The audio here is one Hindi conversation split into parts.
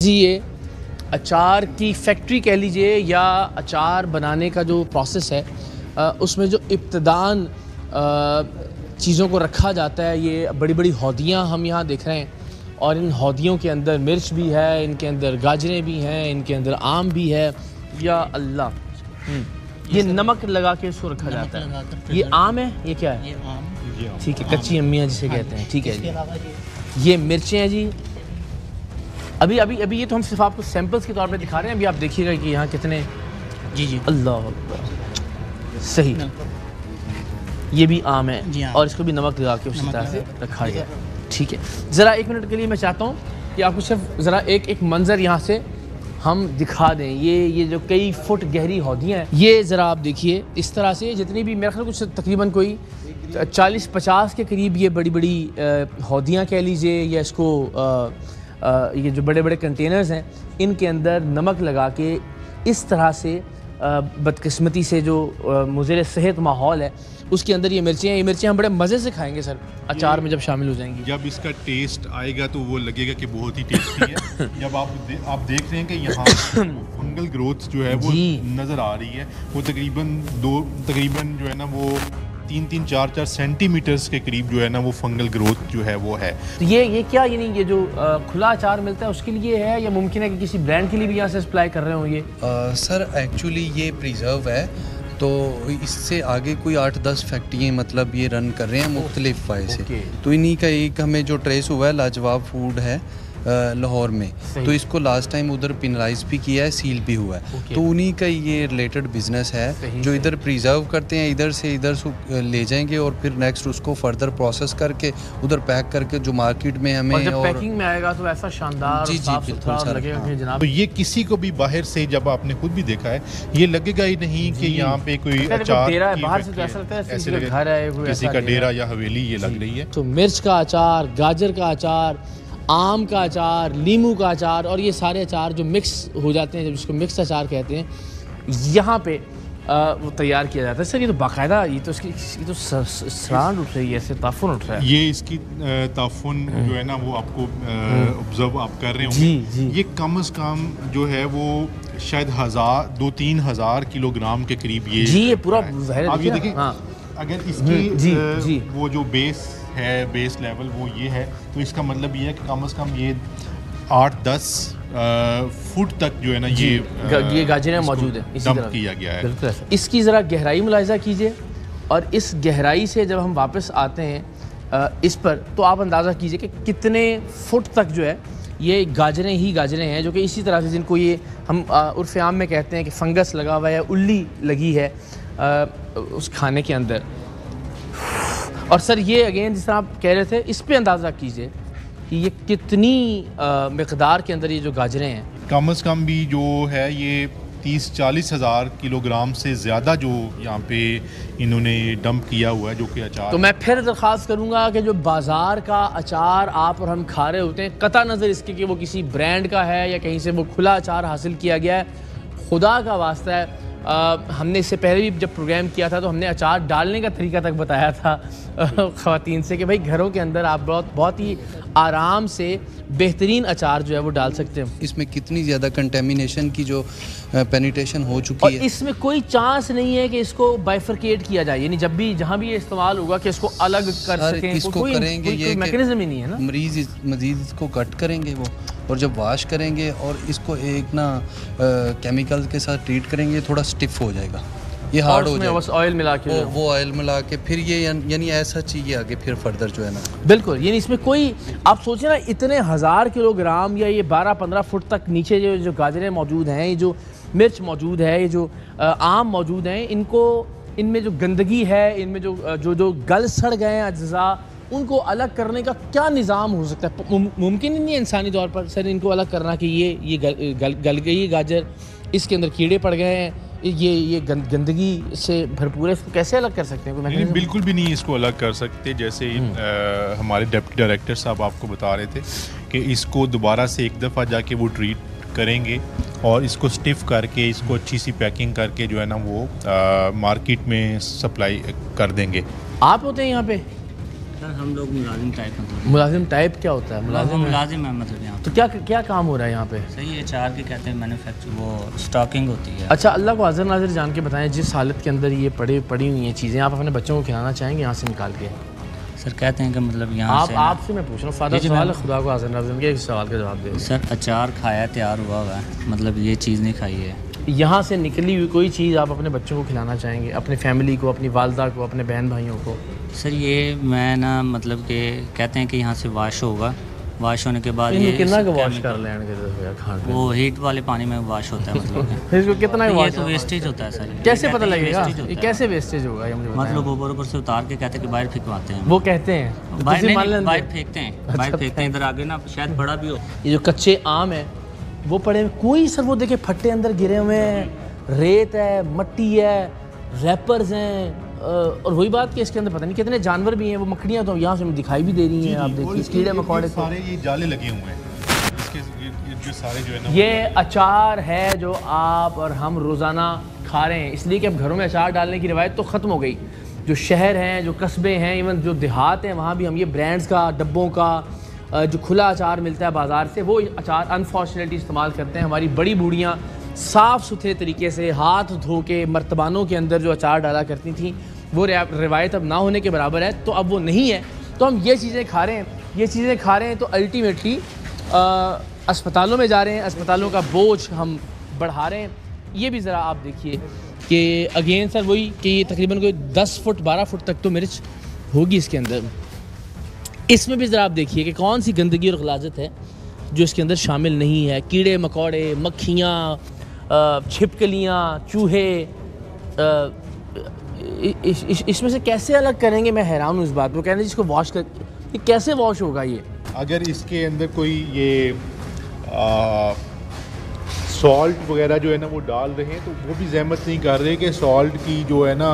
जी ये अचार की फैक्ट्री कह लीजिए या अचार बनाने का जो प्रोसेस है उसमें जो इब्तदान चीज़ों को रखा जाता है, ये बड़ी बड़ी हौदियाँ हम यहाँ देख रहे हैं और इन हौदियों के अंदर मिर्च भी है, इनके अंदर गाजरें भी हैं, इनके अंदर आम भी है। या अल्लाह, ये नमक लगा के इसको रखा जाता है। ये आम है, ये क्या है? ये आम, ठीक है, कच्ची अम्मियाँ जिसे कहते हैं। ठीक है जी, ये मिर्चें हैं जी। अभी अभी अभी ये तो हम सिर्फ आपको सैंपल्स के तौर पे दिखा रहे हैं। अभी आप देखिएगा कि यहाँ कितने। जी अल्लाह सही, ये भी आम है जी हाँ। और इसको भी नमक लगा के उसी तरह से रखा गया। ठीक है, ज़रा एक मिनट के लिए मैं चाहता हूँ कि आपको सिर्फ ज़रा एक मंज़र यहाँ से हम दिखा दें। ये जो कई फुट गहरी हौदियाँ हैं, ये ज़रा आप देखिए इस तरह से, जितनी भी मेरे ख्याल कुछ तकरीबन कोई 40-50 के करीब ये बड़ी बड़ी हौदियाँ कह लीजिए या इसको ये जो बड़े बड़े कंटेनर्स हैं, इनके अंदर नमक लगा के इस तरह से बदकिस्मती से जो मुज़र सेहत माहौल है उसके अंदर ये मिर्चें हैं। ये मिर्चें हम बड़े मज़े से खाएंगे सर, अचार में जब शामिल हो जाएंगी। जब इसका टेस्ट आएगा तो वो लगेगा कि बहुत ही टेस्टी है। जब आप देख रहे हैं कि यहाँ फंगल ग्रोथ जो है वो नज़र आ रही है, वो तकरीबन जो है ना वो 3-4 सेंटीमीटर्स के करीब जो है ना वो फंगल ग्रोथ जो है वो है। तो ये क्या, यानी ये जो खुला अचार मिलता है उसके लिए है या मुमकिन है कि किसी ब्रांड के लिए भी यहाँ से सप्लाई कर रहे हो ये? सर एक्चुअली ये प्रिजर्व है, तो इससे आगे कोई 8-10 फैक्ट्रियाँ मतलब ये रन कर रहे हैं मुख्तलिफ वाय से। तो इन्हीं का एक हमें जो ट्रेस हुआ है, लाजवाब फूड है लाहौर में, तो इसको लास्ट टाइम उधर पिनलाइज भी किया है, सील भी हुआ है। तो उन्हीं का ये रिलेटेड बिजनेस है जो इधर प्रिजर्व करते हैं, इधर से ले जाएंगे और फिर नेक्स्ट उसको फर्दर प्रोसेस करके उधर पैक करके जो मार्केट में हमें और जब पैकिंग में आएगा तो ऐसा शानदार जी साफ सुथरा लगेगा कि जनाब। तो ये किसी को भी बाहर से, जब आपने खुद भी देखा है, ये लगेगा ही नहीं कि यहाँ पे कोई अचार डेरा है। बाहर से तो ऐसा लगता है ऐसे किसी का घर है, किसी का डेरा या हवेली ये लग रही है। तो मिर्च का अचार, गाजर का अचार, आम का अचार, लीमू का अचार और ये सारे अचार जो मिक्स हो जाते हैं, जब इसको मिक्स अचार कहते हैं, यहाँ पे वो तैयार किया जाता है। सर ये तो बाकायदा, ये तो सराहना उठ रही है, ऐसे ताफुन उठ रहा है। ये इसकी ताफुन जो है ना वो आपको ऑब्जर्व आप कर रहे होंगे। ये कम से कम जो है वो शायद 2-3 हज़ार किलोग्राम के करीब ये पूरा आप ये देखिए। अगर इसकी वो जो बेस लेवल वो ये है, तो इसका मतलब ये है कि कम से कम ये 8-10 फुट तक जो है ना ये गाजरें मौजूद है, डंप किया गया है। इसकी ज़रा गहराई मुलाहिजा कीजिए और इस गहराई से जब हम वापस आते हैं इस पर, तो आप अंदाज़ा कीजिए कि कितने फुट तक जो है ये गाजरें ही गाजरें हैं, जो कि इसी तरह से जिनको ये हम उर्फ़ आम में कहते हैं कि फंगस लगा हुआ है, उल्ली लगी है उस खाने के अंदर। और सर ये अगेन जिस तरह आप कह रहे थे, इस पे अंदाज़ा कीजिए कि ये कितनी मिक़दार के अंदर ये जो गाजरें हैं, कम से कम भी जो है ये 30-40 हज़ार किलोग्राम से ज़्यादा जो यहाँ पे इन्होंने डंप किया हुआ है, जो कि अचार। तो मैं फिर दरख्वास्त करूँगा कि जो बाज़ार का अचार आप और हम खा रहे होते हैं, कता नज़र इसके कि वो किसी ब्रांड का है या कहीं से वो खुला अचार हासिल किया गया है, खुदा का वास्ता है। हमने इससे पहले भी जब प्रोग्राम किया था तो हमने अचार डालने का तरीका तक बताया था ख़वातीन से कि भाई घरों के अंदर आप बहुत ही आराम से बेहतरीन अचार जो है वो डाल सकते हैं। इसमें कितनी ज़्यादा कंटेमिनेशन की जो पेनिट्रेशन हो चुकी है, इसमें कोई चांस नहीं है कि इसको बाइफरकेट किया जाए, यानी जब भी जहाँ भी ये इस्तेमाल होगा कि इसको अलग कर सकें। इसको करेंगे ये मैकेनिज्म ही नहीं है ना। मरीज मजीद इसको कट करेंगे वो, और जब वॉश करेंगे और इसको एक ना केमिकल के साथ ट्रीट करेंगे, थोड़ा स्टिफ हो जाएगा, ये हार्ड हो जाएगा। ऑयल मिला के वो ऑयल मिला के फिर ये यानी ऐसा चाहिए आगे फिर फर्दर जो है ना। बिल्कुल, यानी इसमें कोई, आप सोचें ना इतने 1000 किलोग्राम या ये 12-15 फुट तक नीचे जो गाजरें मौजूद हैं, ये जो मिर्च मौजूद है, ये जो आम मौजूद हैं, इनमें जो गंदगी है, इनमें जो गल सड़ गए हैं अज्जा, उनको अलग करने का क्या निज़ाम हो सकता है? मुमकिन ही नहीं है इंसानी तौर पर सर इनको अलग करना कि ये गल गई है गाजर, इसके अंदर कीड़े पड़ गए हैं, ये गंदगी से भरपूर है, इसको कैसे अलग कर सकते हैं? नहीं, बिल्कुल भी नहीं इसको अलग कर सकते। जैसे हमारे डिप्टी डायरेक्टर साहब आपको बता रहे थे कि इसको दोबारा से एक दफ़ा जाके वो ट्रीट करेंगे और इसको स्टिफ करके, इसको अच्छी सी पैकिंग करके जो है ना वो मार्केट में सप्लाई कर देंगे। आप होते हैं यहाँ पे? सर हम लोग मुलाजिम टाइप मतलब मुलाजिम टाइप क्या होता है? मुलाजिम है। मुलाजिम है मतलब यहाँ तो क्या क्या काम हो रहा है यहाँ पे? सही है, चार के कहते हैं मैन्युफैक्चर, वो स्टॉकिंग होती है। अच्छा, अल्लाह को हाज़िर नाज़िर जान के बताएं, जिस हालत के अंदर ये पड़ी हुई हैं चीज़ें, आप अपने बच्चों को खिलाना चाहेंगे यहाँ से निकाल के? सर कहते हैं कि मतलब यहाँ से आपसे मैं पूछ रहा हूँ, फादर सवाल है, खुदा को हाज़िर नाज़िर के एक सवाल का जवाब दे। सर अचार खाया तैयार हुआ है, मतलब ये चीज़ नहीं खाई है। यहाँ से निकली हुई कोई चीज़ आप अपने बच्चों को खिलाना चाहेंगे, अपनी फैमिली को, अपनी वालदा को, अपने बहन भाइयों को? सर ये मैं ना मतलब कि कहते हैं कि यहाँ से वाश होगा, वाश होने के बाद ये कितना का वॉश कर लेंगे खाने? वो हीट वाले पानी में वाश होता है मतलब इसको कितना ये वॉश? तो वेस्टेज होता है सर। कैसे पता लगेगा ये कैसे वेस्टेज होगा? ये मुझे मतलब ऊपर से उतार के कहते हैं कि बाहर फेंकवाते हैं। वो कहते हैं बाहर फेंकते हैं, बाहर फेंकते हैं। इधर आगे ना शायद बड़ा भी हो। ये जो कच्चे आम है वो पड़े, कोई सर वो देखे फट्टे अंदर गिरे हुए हैं, रेत है, मट्टी है, रैपर्स हैं, और वही बात कि इसके अंदर पता नहीं कितने जानवर भी हैं। वो मकड़ियाँ तो यहाँ से दिखाई भी दे रही हैं, आप देखिए कीड़े मकोड़े सारे ये जाले लगे हुए हैं इसके, ये जो सारे जो है ना, ये अचार है जो आप और हम रोज़ाना खा रहे हैं, इसलिए कि अब घरों में अचार डालने की रिवायत तो ख़त्म हो गई। जो शहर हैं, जो कस्बे हैं, इवन जो देहात हैं, वहाँ भी हम ये ब्रांड्स का, डब्बों का जो खुला अचार मिलता है बाज़ार से, वो अचार अनफॉर्चुनेटली इस्तेमाल करते हैं। हमारी बड़ी बूढ़ियाँ साफ़ सुथरे तरीके से हाथ धो के मर्तबानों के अंदर जो अचार डाला करती थी, वो रिवायत अब ना होने के बराबर है। तो अब वो नहीं है, तो हम ये चीज़ें खा रहे हैं। ये चीज़ें खा रहे हैं तो अल्टीमेटली अस्पतालों में जा रहे हैं, अस्पतालों का बोझ हम बढ़ा रहे हैं। ये भी ज़रा आप देखिए कि अगेन सर वही कि ये तकरीबन कोई 10 फुट 12 फुट तक तो मिर्च होगी इसके अंदर। इसमें भी ज़रा आप देखिए कि कौन सी गंदगी और गलाजत है जो इसके अंदर शामिल नहीं है। कीड़े मकोड़े, मक्खियाँ, छिपकलियाँ, चूहे, इसमें से कैसे अलग करेंगे? मैं हैरान हूँ इस बात को। कहने जिसको वॉश कर, ये कैसे वॉश होगा? ये अगर इसके अंदर कोई ये सॉल्ट वगैरह जो है ना वो डाल रहे हैं, तो वो भी जहमत नहीं कर रहे कि सॉल्ट की जो है ना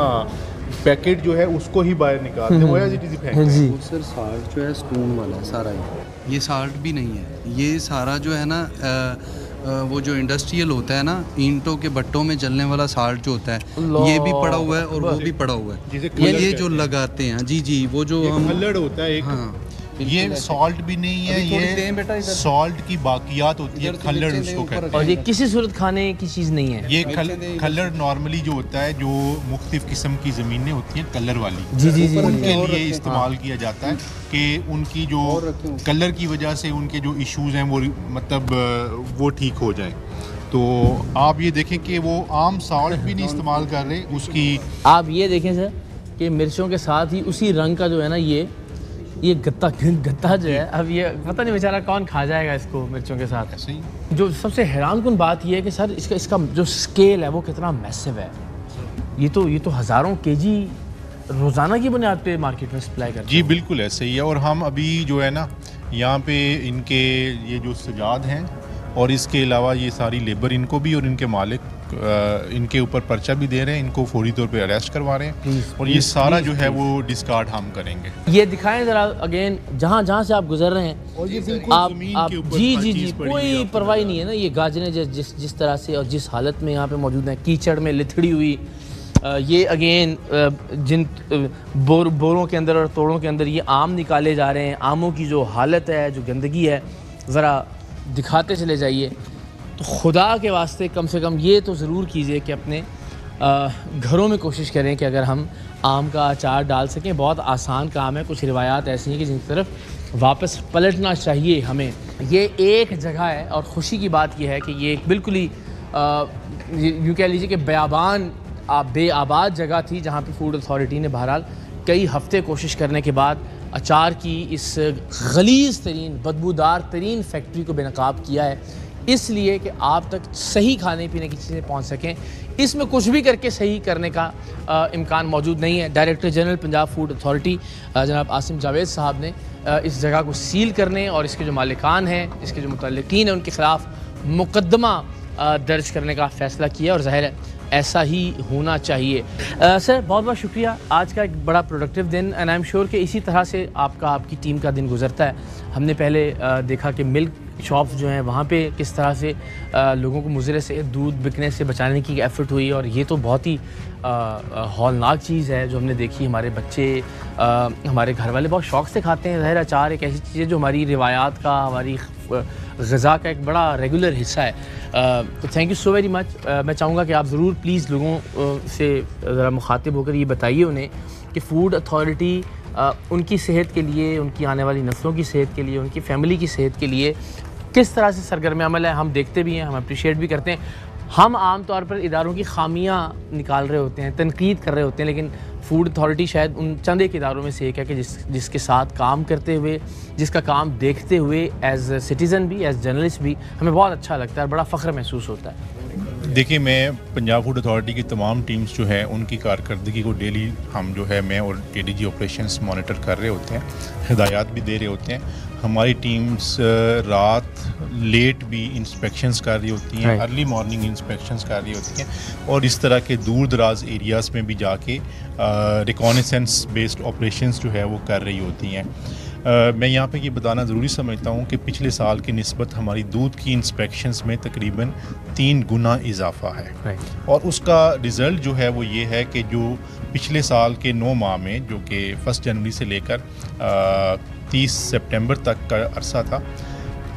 पैकेट जो है उसको ही बाहर निकालते हैं, वो एज इट इज फेंक रहे हैं। सर साल्ट जो है स्पून वाला है सारा, ये साल्ट भी नहीं है, ये सारा जो है ना वो जो इंडस्ट्रियल होता है ना, ईंटों के भट्टों में जलने वाला साल्ट जो होता है, ये भी पड़ा हुआ है और वो भी पड़ा हुआ है। ये जो लगाते हैं, जी जी, वो जो हम कलर होता है एक, हाँ, ये सॉल्ट भी नहीं है, ये सॉल्ट की बाकियात होती है, खल्लड़ उसको कहते हैं। और ये किसी सूरत खाने की चीज़ नहीं है। ये खल्लड़ नॉर्मली जो होता है, जो मुख्तलिफ किस्म की ज़मीनें होती हैं कलर वाली, जी जी जी, उनके लिए इस्तेमाल किया जाता है कि उनकी जो कलर की वजह से उनके जो इश्यूज़ हैं वो मतलब वो ठीक हो जाए। तो आप ये देखें कि वो आम सॉल्ट भी नहीं इस्तेमाल कर रहे उसकी। आप ये देखें सर कि मिर्चों के साथ ही उसी रंग का जो है ना ये गत्ता जो है, अब ये पता नहीं बेचारा कौन खा जाएगा इसको मिर्चों के साथ। ऐसे ही जो सबसे हैरानकुन बात ये है कि सर इसका जो स्केल है वो कितना मैसिव है। ये तो हज़ारों केजी रोज़ाना की बुनियाद पे मार्केट में सप्लाई करते हैं। जी बिल्कुल ऐसे ही है। और हम अभी जो है ना यहाँ पे इनके ये जो सजाद हैं और इसके अलावा ये सारी लेबर इनको भी और इनके मालिक इनके ऊपर पर्चा भी दे रहे हैं, इनको फौरी तौर पे अरेस्ट करवा रहे हैं और ये सारा जो है वो डिस्कार्ड हम करेंगे। ये दिखाएं ज़रा अगेन, जहाँ से आप गुजर रहे हैं और ये बिल्कुल आप के ऊपर जी हर जी चीज़ जी, पड़ी कोई हुई है। परवाही नहीं है ना। ये गाजरें जिस तरह से और जिस हालत में यहाँ पे मौजूद हैं, कीचड़ में लिथड़ी हुई, ये अगेन जिन बोरों के अंदर और तोड़ों के अंदर ये आम निकाले जा रहे हैं। आमों की जो हालत है, जो गंदगी है, ज़रा दिखाते चले जाइए। तो खुदा के वास्ते कम से कम ये तो ज़रूर कीजिए कि अपने घरों में कोशिश करें कि अगर हम आम का अचार डाल सकें। बहुत आसान काम है। कुछ रिवायात ऐसी हैं कि जिनकी तरफ वापस पलटना चाहिए हमें। ये एक जगह है और ख़ुशी की बात यह है कि ये एक बिल्कुल ही यूँ कह लीजिए कि बेआबाद जगह थी, जहाँ पे फूड अथॉरिटी ने बहरहाल कई हफ्ते कोशिश करने के बाद अचार की इस गलीज़ तरीन, बदबूदार तरीन फैक्ट्री को बेनकाब किया है, इसलिए कि आप तक सही खाने पीने की चीज़ें पहुंच सकें। इसमें कुछ भी करके सही करने का इम्कान मौजूद नहीं है। Director general Punjab food authority जनाब आसिम जावेद साहब ने इस जगह को सील करने और इसके जो मालिकान हैं, इसके जो मुतल्लिकीन हैं, उनके ख़िलाफ़ मुकदमा दर्ज करने का फ़ैसला किया और ज़ाहिर है ऐसा ही होना चाहिए। सर बहुत बहुत शुक्रिया। आज का एक बड़ा प्रोडक्टिव दिन, एंड आई एम श्योर कि इसी तरह से आपकी टीम का दिन गुजरता है। हमने पहले देखा कि मिल्क शॉप्स जो हैं वहाँ पे किस तरह से लोगों को मुज़रे से दूध बिकने से बचाने की एफ़र्ट हुई, और ये तो बहुत ही हौलनाक चीज़ है जो हमने देखी। हमारे बच्चे हमारे घर वाले बहुत शौक़ से खाते हैं। ज़ाहिर अचार एक ऐसी चीज़ है जो हमारी रिवायात का, हमारी ग़िज़ा का एक बड़ा रेगुलर हिस्सा है। तो thank you so very much. मैं चाहूँगा कि आप ज़रूर प्लीज़ लोगों से ज़रा मुखातिब होकर ये बताइए उन्हें कि फ़ूड अथॉरिटी उनकी सेहत के लिए, उनकी आने वाली नस्लों की सेहत के लिए, उनकी फ़ैमिली की सेहत के लिए किस तरह से सरगर्म अमल है। हम देखते भी हैं, हम अप्रिशिएट भी करते हैं। हम आम तौर पर इदारों की खामियां निकाल रहे होते हैं, तनकीद कर रहे होते हैं, लेकिन फ़ूड अथॉरिटी शायद उन चंद एक इदारों में से एक है कि जिसके साथ काम करते हुए, जिसका काम देखते हुए एज़ सिटीज़न भी, एज़ जर्नलिस्ट भी हमें बहुत अच्छा लगता है, बड़ा फ़ख्र महसूस होता है। देखिए, मैं पंजाब फूड अथॉरिटी की तमाम टीम्स जो है उनकी कारकर्दगी को डेली हम जो है मैं और एडीजी ऑपरेशंस मॉनिटर कर रहे होते हैं, हिदायत भी दे रहे होते हैं। हमारी टीम्स रात लेट भी इंस्पेक्शंस कर रही होती हैं, अर्ली मॉर्निंग इंस्पेक्शंस कर रही होती हैं, और इस तरह के दूर दराज एरियाज़ में भी जाके रिकॉनेसेंस बेस्ड ऑपरेशंस जो है वो कर रही होती हैं। मैं यहाँ पे ये बताना ज़रूरी समझता हूँ कि पिछले साल की निस्बत हमारी दूध की इंस्पेक्शंस में तकरीबन 3 गुना इजाफा है, और उसका रिज़ल्ट जो है वो ये है कि जो पिछले साल के 9 माह में, जो कि 1 जनवरी से लेकर 30 सितंबर तक का अरसा था,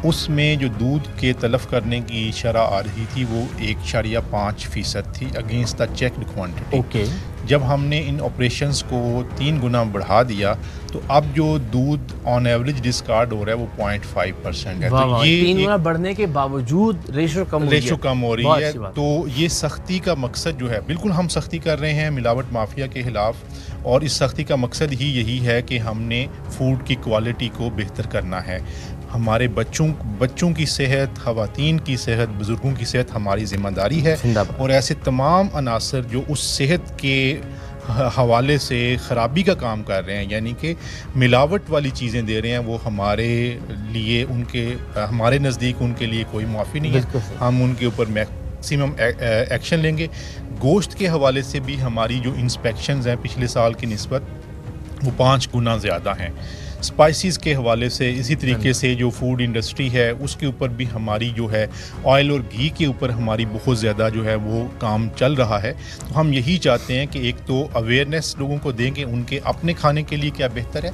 उसमें जो दूध के तलफ़ करने की शरह आ रही थी वो 1.5% थी अगेंस्ट द चेक्ड क्वांटिटी। जब हमने इन ऑपरेशंस को 3 गुना बढ़ा दिया तो अब जो दूध ऑन एवरेज डिस्कार्ड हो रहा है वो 0.5% है। तो ये 3 गुना बढ़ने के बावजूद रेशो कम हो रही है। तो ये सख्ती का मकसद जो है, बिल्कुल हम सख्ती कर रहे हैं मिलावट माफिया के ख़िलाफ़, और इस सख्ती का मकसद ही यही है कि हमने फूड की क्वालिटी को बेहतर करना है। हमारे बच्चों की सेहत, ख़वातीन की सेहत, बुज़ुर्गों की सेहत हमारी ज़िम्मेदारी है, और ऐसे तमाम अनासर जो उस सेहत के हवाले से ख़राबी का काम कर रहे हैं, यानी कि मिलावट वाली चीज़ें दे रहे हैं, वो हमारे लिए हमारे नज़दीक उनके लिए कोई माफ़ी नहीं है। हम उनके ऊपर मैक्सिमम एक्शन लेंगे। गोश्त के हवाले से भी हमारी जो इंस्पेक्शंस हैं पिछले साल की निस्बत वो 5 गुना ज़्यादा हैं। स्पाइसेस के हवाले से इसी तरीके से जो फूड इंडस्ट्री है उसके ऊपर भी हमारी जो है ऑयल और घी के ऊपर हमारी बहुत ज़्यादा जो है वो काम चल रहा है। तो हम यही चाहते हैं कि एक तो अवेयरनेस लोगों को देंगे उनके अपने खाने के लिए क्या बेहतर है,